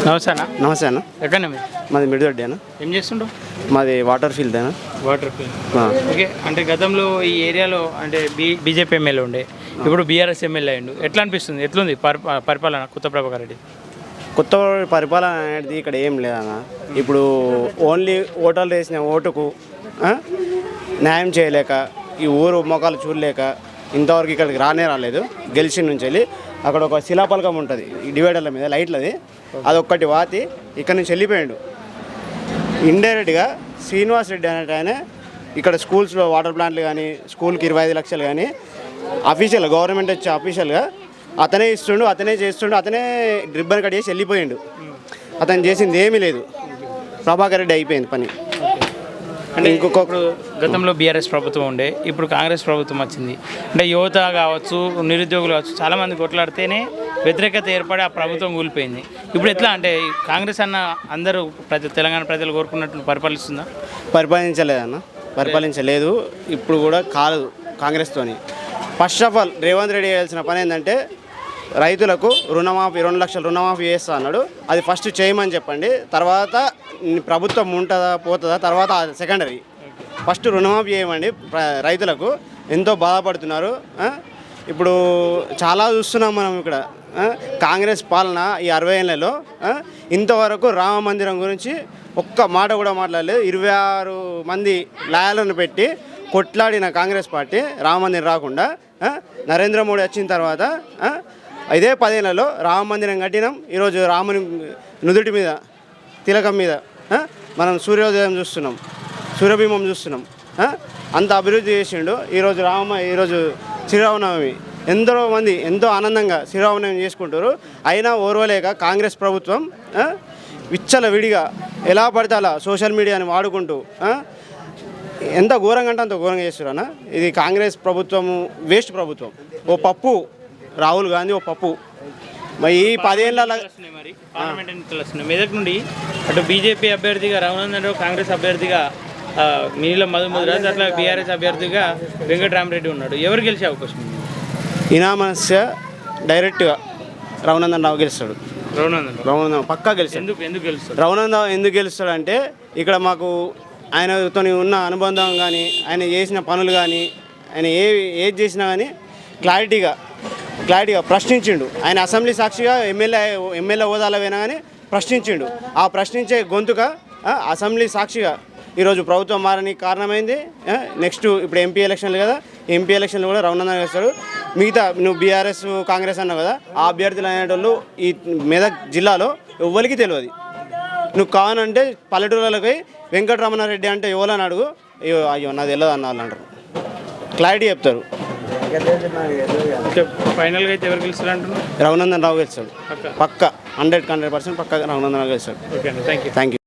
నమస్తే అన్న. నమస్తే అన్న. ఎక్కడన్నా మీరు? మాది మిడిదొడ్డి అన్న. ఏం చేస్తుండ్రు? మాది వాటర్ ఫీల్డ్ అన్న. Water field. ఓకే. అంటే గతంలో ఈ ఏరియాలో అంటే బీజేపీ ఎమ్మెల్యే ఉండే, ఇప్పుడు బీఆర్ఎస్ ఎమ్మెల్యే అయ్యిండు. ఎట్లా అనిపిస్తుంది? ఎట్లుంది పరిపాలన కొత్త ప్రభాకర్ రెడ్డి? కొత్త పరిపాలన అనేది ఇక్కడ ఏం లేదన్న. ఇప్పుడు ఓన్లీ ఓటర్లు వేసిన ఓటుకు న్యాయం చేయలేక, ఈ ఊరు మొఖాలు చూడలేక ఇంతవరకు ఇక్కడికి రాలేదు. గెలిచిన నుంచి వెళ్ళి అక్కడ ఒక శిలాపలకం ఉంటుంది ఈ డివైడర్ల మీద లైట్లది, అదొక్కటి వాతి ఇక్కడ నుంచి వెళ్ళిపోయాడు. ఇండైరెక్ట్గా శ్రీనివాస్ రెడ్డి అనేట ఆయన ఇక్కడ స్కూల్స్లో వాటర్ ప్లాంట్లు కానీ, స్కూల్కి 25 లక్షలు కానీ అఫీషియల్ గవర్నమెంట్ వచ్చే అఫీషియల్గా అతనే ఇస్తుండు, అతనే చేస్తుండు, అతనే రిబ్బన్ కట్ చేసి వెళ్ళిపోయిండు. అతను చేసింది ఏమీ లేదు. ప్రభాకర్ రెడ్డి అయిపోయింది పని. అంటే ఇంకొకప్పుడు గతంలో బీఆర్ఎస్ ప్రభుత్వం ఉండే, ఇప్పుడు కాంగ్రెస్ ప్రభుత్వం వచ్చింది. అంటే యువత కావచ్చు, నిరుద్యోగులు కావచ్చు, చాలామంది కొట్లాడితేనే వ్యతిరేకత ఏర్పడి ఆ ప్రభుత్వం కూలిపోయింది. ఇప్పుడు ఎట్లా అంటే కాంగ్రెస్ అన్న అందరూ తెలంగాణ ప్రజలు కోరుకున్నట్టు పరిపాలించలేదన్న. పరిపాలించలేదు. ఇప్పుడు కూడా కాదు కాంగ్రెస్తోని. First of all Revanth Reddy చేయాల్సిన పని ఏంటంటే రైతులకు రుణమాఫీ 2 లక్షలు రుణమాఫీ చేస్తా అన్నాడు. అది ఫస్ట్ చేయమని చెప్పండి. తర్వాత ప్రభుత్వం ఉంటుందా పోతుందా తర్వాత సెకండరీ. ఫస్ట్ రుణమాఫీ చేయమండి. రైతులకు ఎంతో బాధపడుతున్నారు. ఇప్పుడు చాలా చూస్తున్నాం మనం ఇక్కడ. కాంగ్రెస్ పాలన ఈ 60 ఏళ్లలో ఇంతవరకు రామ మందిరం గురించి ఒక్క మాట కూడా మాట్లాడలేదు. 26 మంది లాయర్లను పెట్టి కొట్లాడిన కాంగ్రెస్ పార్టీ రామ మందిరం రాకుండా, నరేంద్ర మోడీ వచ్చిన తర్వాత ఇదే 10 ఏళ్లలో రామ మందిరం కట్టినాం. ఈరోజు రాముని నుదుటి మీద తిలకం మీద మనం సూర్యోదయం చూస్తున్నాం, సూర్యబింబం చూస్తున్నాం. అంత అభివృద్ధి చేసిండు. ఈరోజు శ్రీరామనవమి ఎందరో మంది ఎంతో ఆనందంగా శ్రీరామనవమి చేసుకుంటారు. అయినా ఓర్వలేక కాంగ్రెస్ ప్రభుత్వం విచ్చల విడిగా ఎలా పడితే అలా సోషల్ మీడియాని వాడుకుంటూ ఎంత ఘోరంగా అంటే అంత ఘోరంగా చేస్తున్నారన్న. ఇది కాంగ్రెస్ ప్రభుత్వము వేస్ట్ ప్రభుత్వం. ఓ పప్పు రాహుల్ గాంధీ, ఓ పప్పు. మరి ఈ 10 ఏళ్ళ పార్లమెంట్ ఎన్నికలు వస్తున్నాయి. మెదక్ నుండి అటు బీజేపీ అభ్యర్థిగా రఘునందన్ రావు, కాంగ్రెస్ అభ్యర్థిగా నీలం మధుముద్రాజ్, అట్లా బీఆర్ఎస్ అభ్యర్థిగా వెంకటరామరెడ్డి ఉన్నాడు. ఎవరు గెలిచే అవకాశం ఉంది? ఇనామనస్య డైరెక్ట్గా రఘునందన్ రావు గెలుస్తాడు. రఘునందన్ పక్కా గెలుస్తాడు. ఎందుకు గెలుస్తాడు? రఘునందన్ ఎందుకు గెలుస్తాడంటే ఇక్కడ మాకు ఆయనతో ఉన్న అనుబంధం కానీ, ఆయన చేసిన పనులు కానీ, ఆయన ఏది చేసినా కానీ క్లారిటీగా ప్రశ్నించిండు. ఆయన అసెంబ్లీ సాక్షిగా ఎమ్మెల్యే హోదాలో పోయినా కానీ ప్రశ్నించిండు. ఆ ప్రశ్నించే గొంతుగా అసెంబ్లీ సాక్షిగా ఈరోజు ప్రభుత్వం మారడానికి కారణమైంది. నెక్స్ట్ ఇప్పుడు ఎంపీ ఎలక్షన్లు కదా, ఎంపీ ఎలక్షన్లు కూడా రఘునందన్ వేస్తాడు. మిగతా నువ్వు బీఆర్ఎస్ కాంగ్రెస్ అన్నావు కదా, ఆ అభ్యర్థులు అనేటోళ్ళు ఈ మెదక్ జిల్లాలో ఎవ్వరికి తెలియదు. నువ్వు కావాలంటే పల్లెటూళ్ళకి వెంకటరమణారెడ్డి అంటే ఎవరని అడుగు, అయ్యో నాకు తెలియదు అన్న వాళ్ళు అంటారు. క్లారిటీ చెప్తారు. ఫైనల్గా అయితే ఎవరు గెలుస్తారు అంటున్నారు? రఘునందన్ రావు గెలుస్తాడు పక్క 100% పక్క రఘునందన్ రావు గెలుస్తాడు. ఓకే అండి, థ్యాంక్ యూ.